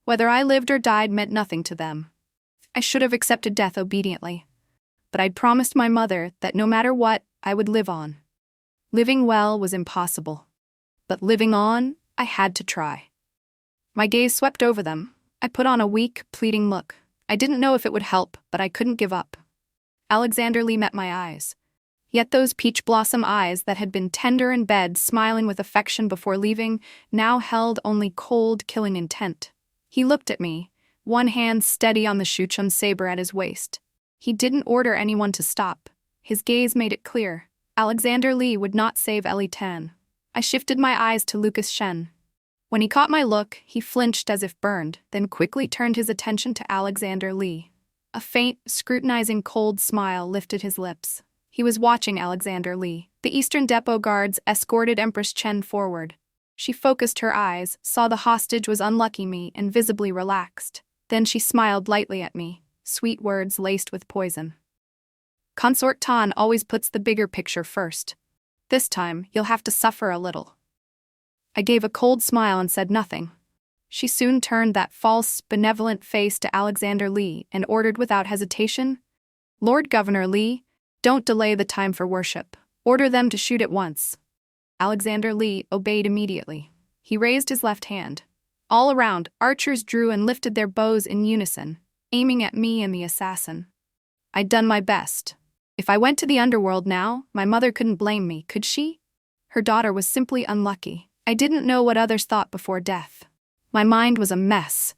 Whether I lived or died meant nothing to them. I should have accepted death obediently. But I'd promised my mother that no matter what, I would live on. Living well was impossible. But living on, I had to try. My gaze swept over them. I put on a weak, pleading look. I didn't know if it would help, but I couldn't give up. Alexander Lee met my eyes. Yet those peach blossom eyes that had been tender in bed, smiling with affection before leaving, now held only cold, killing intent. He looked at me, one hand steady on the Shuchun saber at his waist. He didn't order anyone to stop. His gaze made it clear. Alexander Lee would not save Ellie Tan. I shifted my eyes to Lucas Shen. When he caught my look, he flinched as if burned, then quickly turned his attention to Alexander Lee. A faint, scrutinizing cold smile lifted his lips. He was watching Alexander Lee. The Eastern Depot guards escorted Empress Chen forward. She focused her eyes, saw the hostage was unlucky me, and visibly relaxed. Then she smiled lightly at me, sweet words laced with poison. "Consort Tan always puts the bigger picture first. This time, you'll have to suffer a little." I gave a cold smile and said nothing. She soon turned that false, benevolent face to Alexander Lee and ordered without hesitation, "Lord Governor Lee, don't delay the time for worship. Order them to shoot at once." Alexander Lee obeyed immediately. He raised his left hand. All around, archers drew and lifted their bows in unison, aiming at me and the assassin. I'd done my best. If I went to the underworld now, my mother couldn't blame me, could she? Her daughter was simply unlucky. I didn't know what others thought before death. My mind was a mess.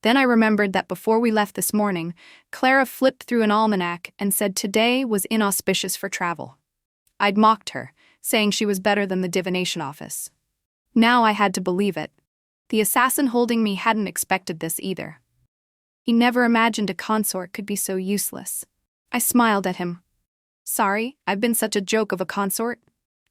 Then I remembered that before we left this morning, Clara flipped through an almanac and said today was inauspicious for travel. I'd mocked her, saying she was better than the divination office. Now I had to believe it. The assassin holding me hadn't expected this either. He never imagined a consort could be so useless. I smiled at him. "Sorry, I've been such a joke of a consort.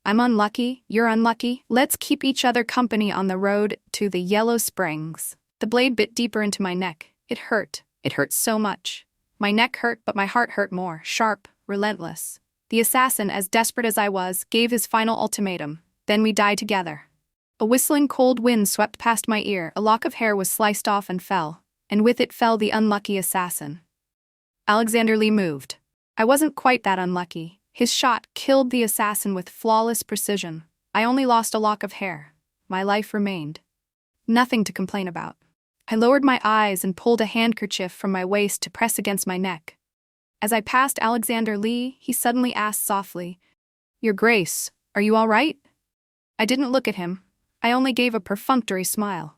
I'm unlucky, you're unlucky. Let's keep each other company on the road to the Yellow Springs." The blade bit deeper into my neck. It hurt. It hurt so much. My neck hurt, but my heart hurt more, sharp, relentless. The assassin, as desperate as I was, gave his final ultimatum. Then we die together. A whistling cold wind swept past my ear, a lock of hair was sliced off and fell, and with it fell the unlucky assassin. Alexander Lee moved. I wasn't quite that unlucky. His shot killed the assassin with flawless precision. I only lost a lock of hair. My life remained. Nothing to complain about. I lowered my eyes and pulled a handkerchief from my waist to press against my neck. As I passed Alexander Lee, he suddenly asked softly, "Your Grace, are you all right?" I didn't look at him. I only gave a perfunctory smile.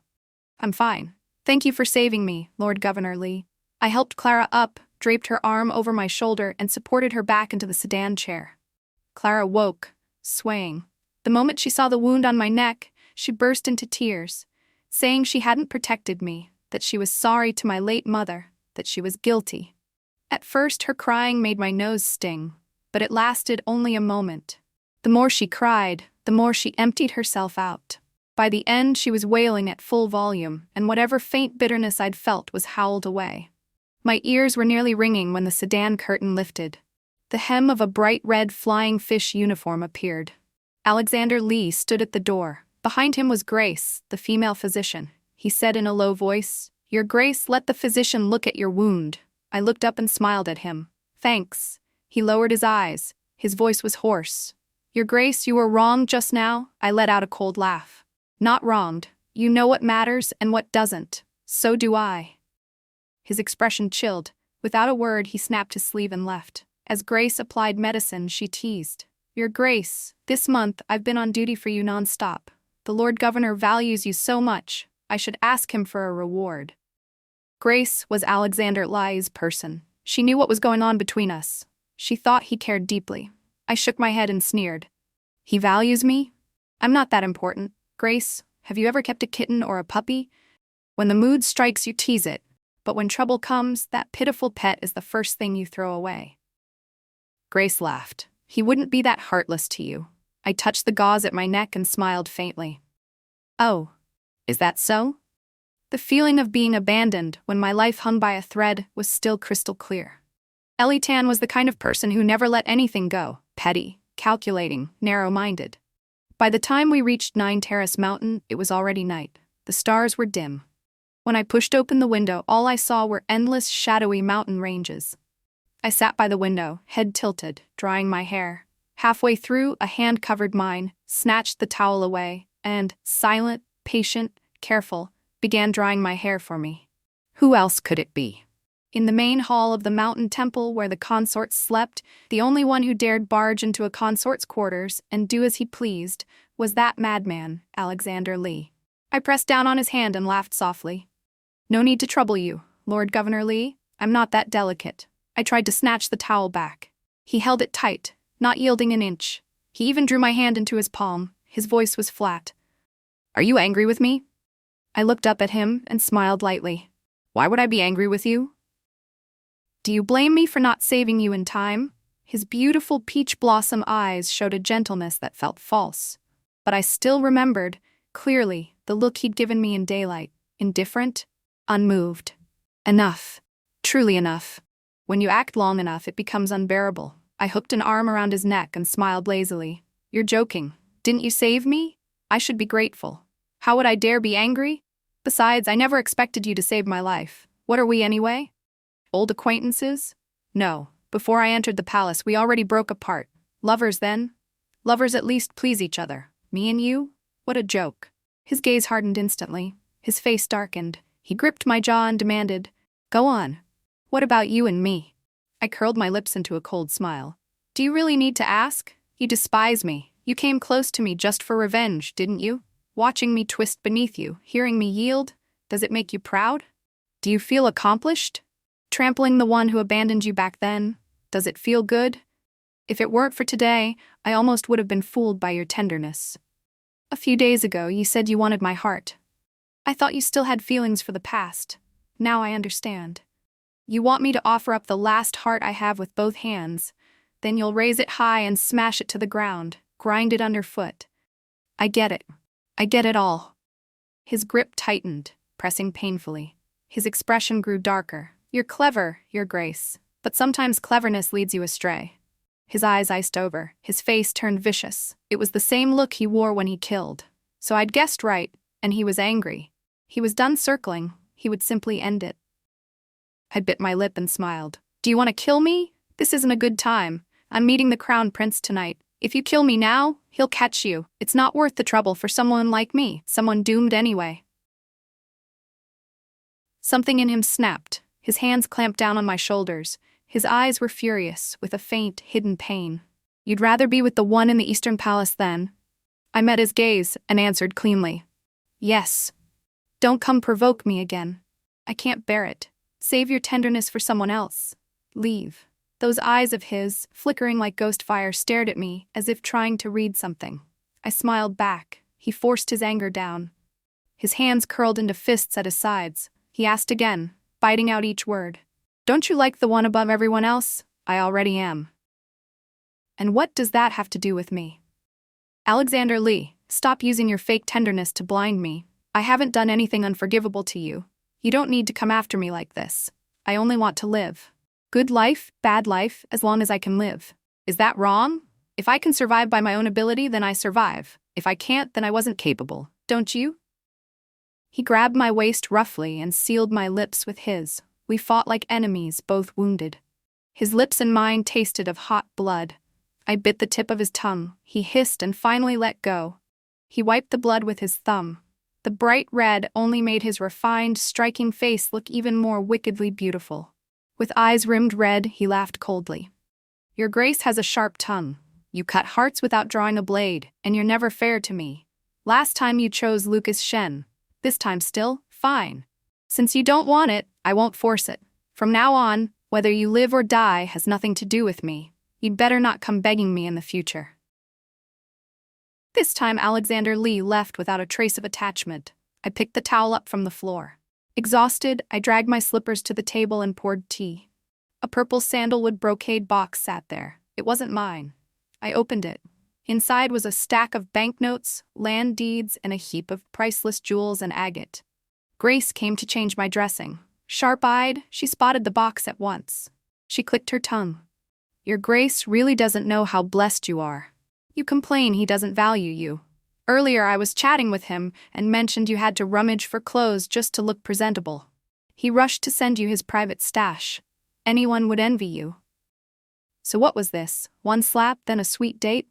"I'm fine. Thank you for saving me, Lord Governor Lee." I helped Clara up, draped her arm over my shoulder, and supported her back into the sedan chair. Clara woke, swaying. The moment she saw the wound on my neck, she burst into tears, saying she hadn't protected me, that she was sorry to my late mother, that she was guilty. At first, her crying made my nose sting, but it lasted only a moment. The more she cried, the more she emptied herself out. By the end, she was wailing at full volume, and whatever faint bitterness I'd felt was howled away. My ears were nearly ringing when the sedan curtain lifted. The hem of a bright red flying fish uniform appeared. Alexander Lee stood at the door. Behind him was Grace, the female physician. He said in a low voice, "Your Grace, let the physician look at your wound." I looked up and smiled at him. "Thanks." He lowered his eyes. His voice was hoarse. "Your Grace, you were wrong just now." I let out a cold laugh. "Not wronged. You know what matters and what doesn't. So do I." His expression chilled. Without a word, he snapped his sleeve and left. As Grace applied medicine, she teased, "Your Grace, this month I've been on duty for you non-stop. The Lord Governor values you so much, I should ask him for a reward." Grace was Alexander Lee's person. She knew what was going on between us. She thought he cared deeply. I shook my head and sneered. "He values me? I'm not that important. Grace, have you ever kept a kitten or a puppy? When the mood strikes, you tease it. But when trouble comes, that pitiful pet is the first thing you throw away." Grace laughed. "He wouldn't be that heartless to you." I touched the gauze at my neck and smiled faintly. "Oh, is that so?" The feeling of being abandoned when my life hung by a thread was still crystal clear. Ellie Tan was the kind of person who never let anything go, petty, calculating, narrow-minded. By the time we reached Nine Terrace Mountain, it was already night. The stars were dim. When I pushed open the window, all I saw were endless, shadowy mountain ranges. I sat by the window, head tilted, drying my hair. Halfway through, a hand covered mine, snatched the towel away, and, silent, patient, careful, began drying my hair for me. Who else could it be? In the main hall of the mountain temple where the consorts slept, the only one who dared barge into a consort's quarters and do as he pleased was that madman, Alexander Lee. I pressed down on his hand and laughed softly. "No need to trouble you, Lord Governor Lee. I'm not that delicate." I tried to snatch the towel back. He held it tight, not yielding an inch. He even drew my hand into his palm. His voice was flat. "Are you angry with me?" I looked up at him and smiled lightly. "Why would I be angry with you?" "Do you blame me for not saving you in time?" His beautiful peach blossom eyes showed a gentleness that felt false. But I still remembered, clearly, the look he'd given me in daylight. Indifferent, unmoved. Enough. Truly enough. When you act long enough, it becomes unbearable. I hooked an arm around his neck and smiled lazily. "You're joking. Didn't you save me? I should be grateful. How would I dare be angry? Besides, I never expected you to save my life. What are we anyway? Old acquaintances? No. Before I entered the palace, we already broke apart. Lovers then? Lovers at least please each other. Me and you? What a joke." His gaze hardened instantly. His face darkened. He gripped my jaw and demanded, "Go on. What about you and me?" I curled my lips into a cold smile. "Do you really need to ask? You despise me. You came close to me just for revenge, didn't you? Watching me twist beneath you, hearing me yield, does it make you proud? Do you feel accomplished? Trampling the one who abandoned you back then, does it feel good? If it weren't for today, I almost would have been fooled by your tenderness. A few days ago, you said you wanted my heart. I thought you still had feelings for the past. Now I understand. You want me to offer up the last heart I have with both hands. Then you'll raise it high and smash it to the ground, grind it underfoot. I get it. I get it all." His grip tightened, pressing painfully. His expression grew darker. "You're clever, Your Grace, but sometimes cleverness leads you astray." His eyes iced over. His face turned vicious. It was the same look he wore when he killed. So I'd guessed right, and he was angry. He was done circling. He would simply end it. I bit my lip and smiled. Do you want to kill me? This isn't a good time. I'm meeting the crown prince tonight. If you kill me now, he'll catch you. It's not worth the trouble for someone like me, someone doomed anyway. Something in him snapped. His hands clamped down on my shoulders. His eyes were furious, with a faint, hidden pain. You'd rather be with the one in the Eastern Palace then? I met his gaze and answered cleanly. Yes. Don't come provoke me again. I can't bear it. Save your tenderness for someone else. Leave. Those eyes of his, flickering like ghost fire, stared at me as if trying to read something. I smiled back. He forced his anger down. His hands curled into fists at his sides. He asked again, biting out each word. Don't you like the one above everyone else? I already am. And what does that have to do with me? Alexander Lee, stop using your fake tenderness to blind me. I haven't done anything unforgivable to you. You don't need to come after me like this. I only want to live. Good life, bad life, as long as I can live. Is that wrong? If I can survive by my own ability, then I survive. If I can't, then I wasn't capable. Don't you? He grabbed my waist roughly and sealed my lips with his. We fought like enemies, both wounded. His lips and mine tasted of hot blood. I bit the tip of his tongue. He hissed and finally let go. He wiped the blood with his thumb. The bright red only made his refined, striking face look even more wickedly beautiful. With eyes rimmed red, he laughed coldly. Your Grace has a sharp tongue. You cut hearts without drawing a blade, and you're never fair to me. Last time you chose Lucas Shen. This time still, fine. Since you don't want it, I won't force it. From now on, whether you live or die has nothing to do with me. You'd better not come begging me in the future. This time Alexander Lee left without a trace of attachment. I picked the towel up from the floor. Exhausted, I dragged my slippers to the table and poured tea. A purple sandalwood brocade box sat there. It wasn't mine. I opened it. Inside was a stack of banknotes, land deeds, and a heap of priceless jewels and agate. Grace came to change my dressing. Sharp-eyed, she spotted the box at once. She clicked her tongue. Your Grace really doesn't know how blessed you are. You complain he doesn't value you. Earlier I was chatting with him and mentioned you had to rummage for clothes just to look presentable. He rushed to send you his private stash. Anyone would envy you. So what was this? One slap, then a sweet date?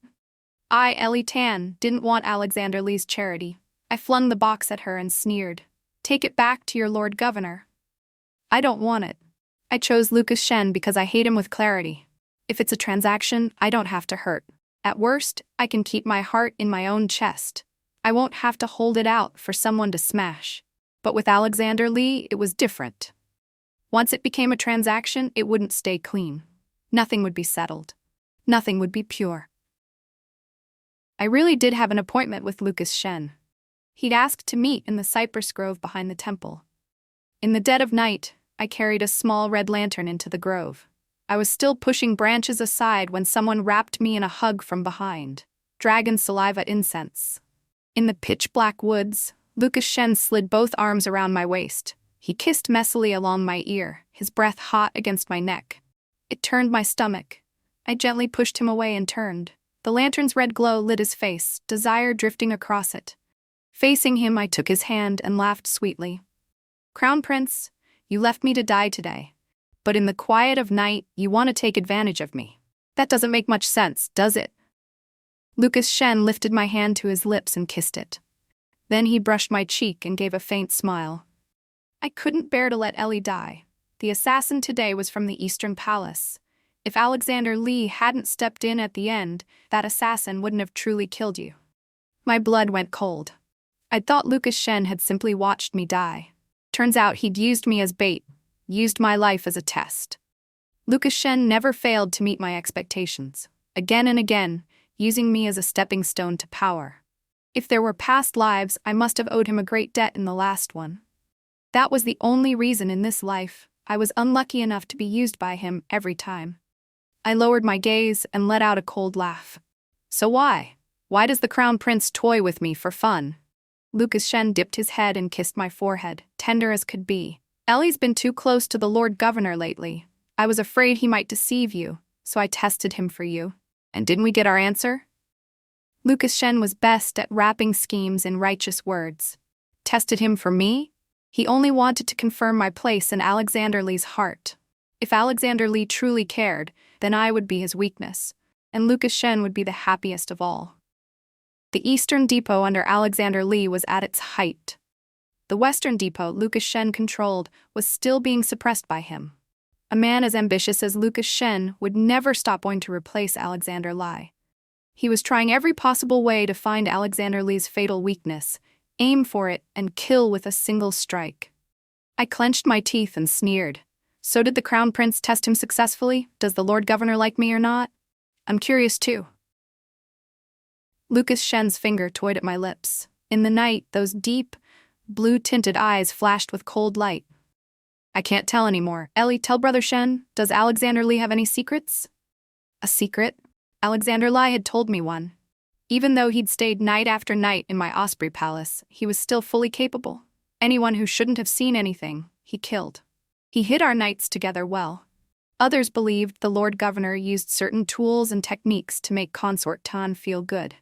I, Ellie Tan, didn't want Alexander Lee's charity. I flung the box at her and sneered. Take it back to your Lord Governor. I don't want it. I chose Lucas Shen because I hate him with clarity. If it's a transaction, I don't have to hurt. At worst, I can keep my heart in my own chest. I won't have to hold it out for someone to smash. But with Alexander Lee, it was different. Once it became a transaction, it wouldn't stay clean. Nothing would be settled. Nothing would be pure. I really did have an appointment with Lucas Shen. He'd asked to meet in the cypress grove behind the temple. In the dead of night, I carried a small red lantern into the grove. I was still pushing branches aside when someone wrapped me in a hug from behind. Dragon saliva incense. In the pitch-black woods, Lucas Shen slid both arms around my waist. He kissed messily along my ear, his breath hot against my neck. It turned my stomach. I gently pushed him away and turned. The lantern's red glow lit his face, desire drifting across it. Facing him, I took his hand and laughed sweetly. Crown Prince, you left me to die today. But in the quiet of night, you want to take advantage of me. That doesn't make much sense, does it? Lucas Shen lifted my hand to his lips and kissed it. Then he brushed my cheek and gave a faint smile. I couldn't bear to let Ellie die. The assassin today was from the Eastern Palace. If Alexander Lee hadn't stepped in at the end, that assassin wouldn't have truly killed you. My blood went cold. I'd thought Lucas Shen had simply watched me die. Turns out he'd used me as bait. Used my life as a test. Lucas Shen never failed to meet my expectations, again and again, using me as a stepping stone to power. If there were past lives, I must have owed him a great debt in the last one. That was the only reason in this life I was unlucky enough to be used by him every time. I lowered my gaze and let out a cold laugh. So why? Why does the Crown Prince toy with me for fun? Lucas Shen dipped his head and kissed my forehead, tender as could be. Ellie's been too close to the Lord Governor lately. I was afraid he might deceive you, so I tested him for you. And didn't we get our answer? Lucas Shen was best at wrapping schemes in righteous words. Tested him for me? He only wanted to confirm my place in Alexander Lee's heart. If Alexander Lee truly cared, then I would be his weakness, and Lucas Shen would be the happiest of all. The eastern depot under Alexander Lee was at its height. The western depot Lucas Shen controlled was still being suppressed by him. A man as ambitious as Lucas Shen would never stop wanting to replace Alexander Lee. He was trying every possible way to find Alexander Lee's fatal weakness, aim for it, and kill with a single strike. I clenched my teeth and sneered. So did the Crown Prince test him successfully? Does the Lord Governor like me or not? I'm curious too. Lucas Shen's finger toyed at my lips. In the night, those deep, blue-tinted eyes flashed with cold light. I can't tell anymore. Ellie, tell Brother Shen, does Alexander Lee have any secrets? A secret? Alexander Lee had told me one. Even though he'd stayed night after night in my Osprey Palace, he was still fully capable. Anyone who shouldn't have seen anything, he killed. He hid our nights together well. Others believed the Lord Governor used certain tools and techniques to make Consort Tan feel good.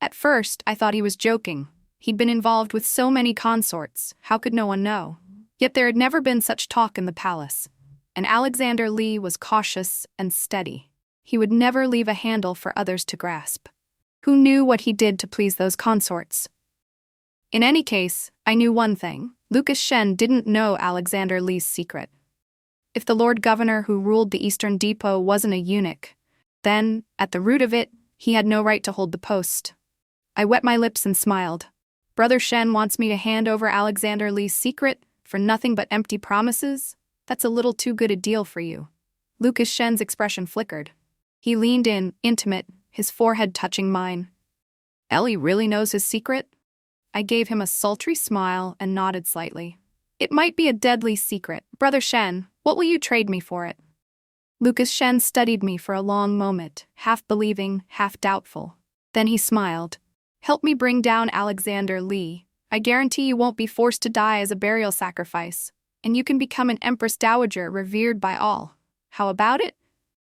At first, I thought he was joking. He'd been involved with so many consorts, how could no one know? Yet there had never been such talk in the palace. And Alexander Lee was cautious and steady. He would never leave a handle for others to grasp. Who knew what he did to please those consorts? In any case, I knew one thing. Lucas Shen didn't know Alexander Lee's secret. If the Lord Governor who ruled the Eastern Depot wasn't a eunuch, then, at the root of it, he had no right to hold the post. I wet my lips and smiled. Brother Shen wants me to hand over Alexander Lee's secret for nothing but empty promises? That's a little too good a deal for you. Lucas Shen's expression flickered. He leaned in, intimate, his forehead touching mine. Ellie really knows his secret? I gave him a sultry smile and nodded slightly. It might be a deadly secret. Brother Shen, what will you trade me for it? Lucas Shen studied me for a long moment, half believing, half doubtful. Then he smiled. Help me bring down Alexander Lee. I guarantee you won't be forced to die as a burial sacrifice, and you can become an Empress Dowager revered by all. How about it?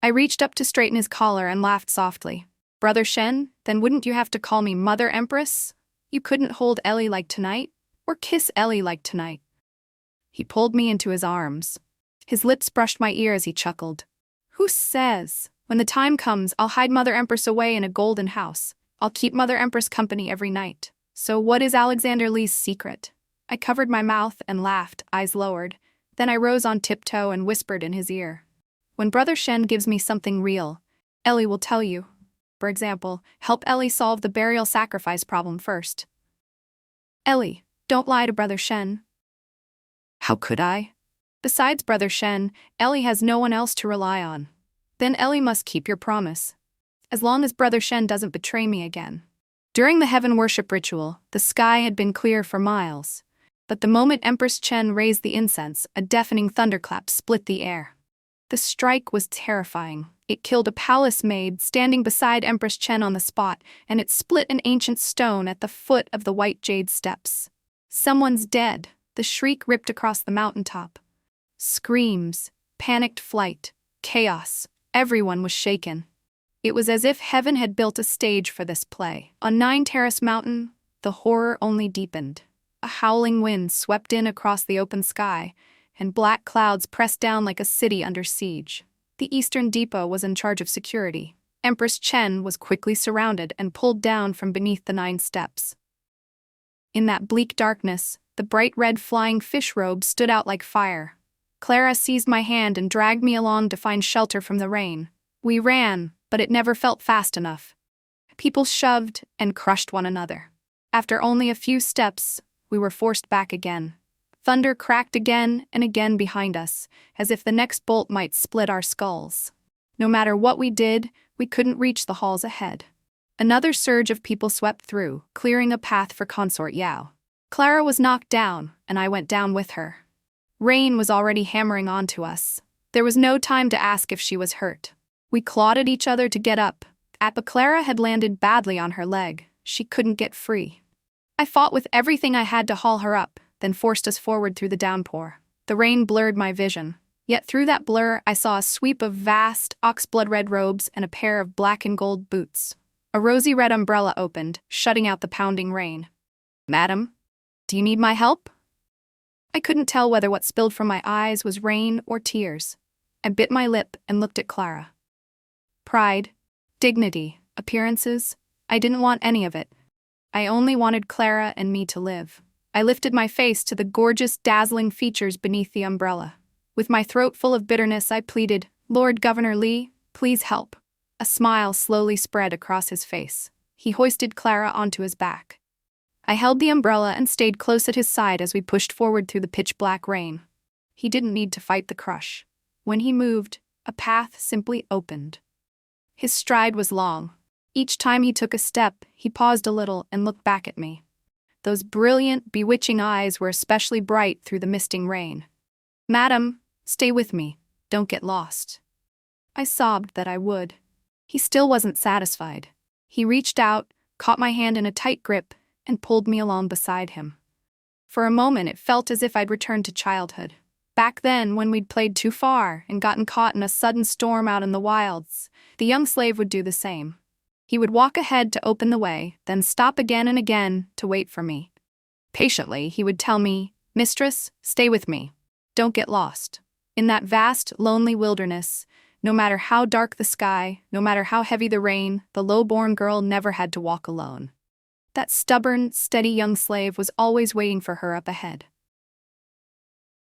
I reached up to straighten his collar and laughed softly. Brother Shen, then wouldn't you have to call me Mother Empress? You couldn't hold Ellie like tonight, or kiss Ellie like tonight. He pulled me into his arms. His lips brushed my ear as he chuckled. Who says? When the time comes, I'll hide Mother Empress away in a golden house. I'll keep Mother Empress company every night. So what is Alexander Lee's secret? I covered my mouth and laughed, eyes lowered. Then I rose on tiptoe and whispered in his ear. When Brother Shen gives me something real, Ellie will tell you. For example, help Ellie solve the burial sacrifice problem first. Ellie, don't lie to Brother Shen. How could I? Besides Brother Shen, Ellie has no one else to rely on. Then Ellie must keep your promise. As long as Brother Shen doesn't betray me again. During the heaven worship ritual, the sky had been clear for miles. But the moment Empress Chen raised the incense, a deafening thunderclap split the air. The strike was terrifying. It killed a palace maid standing beside Empress Chen on the spot, and it split an ancient stone at the foot of the white jade steps. Someone's dead, the shriek ripped across the mountaintop. Screams, panicked flight, chaos, everyone was shaken. It was as if heaven had built a stage for this play. On Nine Terrace Mountain, the horror only deepened. A howling wind swept in across the open sky, and black clouds pressed down like a city under siege. The Eastern Depot was in charge of security. Empress Chen was quickly surrounded and pulled down from beneath the 9 steps. In that bleak darkness, the bright red flying fish robe stood out like fire. Clara seized my hand and dragged me along to find shelter from the rain. We ran, but it never felt fast enough. People shoved and crushed one another. After only a few steps, we were forced back again. Thunder cracked again and again behind us, as if the next bolt might split our skulls. No matter what we did, we couldn't reach the halls ahead. Another surge of people swept through, clearing a path for Consort Yao. Clara was knocked down, and I went down with her. Rain was already hammering onto us. There was no time to ask if she was hurt. We clawed at each other to get up, but Clara had landed badly on her leg. She couldn't get free. I fought with everything I had to haul her up, then forced us forward through the downpour. The rain blurred my vision. Yet through that blur, I saw a sweep of vast, ox-blood-red robes and a pair of black and gold boots. A rosy red umbrella opened, shutting out the pounding rain. Madam, do you need my help? I couldn't tell whether what spilled from my eyes was rain or tears. I bit my lip and looked at Clara. Pride, dignity, appearances, I didn't want any of it. I only wanted Clara and me to live. I lifted my face to the gorgeous, dazzling features beneath the umbrella. With my throat full of bitterness, I pleaded, "Lord Governor Lee, please help." A smile slowly spread across his face. He hoisted Clara onto his back. I held the umbrella and stayed close at his side as we pushed forward through the pitch-black rain. He didn't need to fight the crush. When he moved, a path simply opened. His stride was long. Each time he took a step, he paused a little and looked back at me. Those brilliant, bewitching eyes were especially bright through the misting rain. "Madam, stay with me. Don't get lost." I sobbed that I would. He still wasn't satisfied. He reached out, caught my hand in a tight grip, and pulled me along beside him. For a moment it felt as if I'd returned to childhood. Back then, when we'd played too far and gotten caught in a sudden storm out in the wilds, the young slave would do the same. He would walk ahead to open the way, then stop again and again to wait for me. Patiently, he would tell me, "Mistress, stay with me. Don't get lost." In that vast, lonely wilderness, no matter how dark the sky, no matter how heavy the rain, the low-born girl never had to walk alone. That stubborn, steady young slave was always waiting for her up ahead.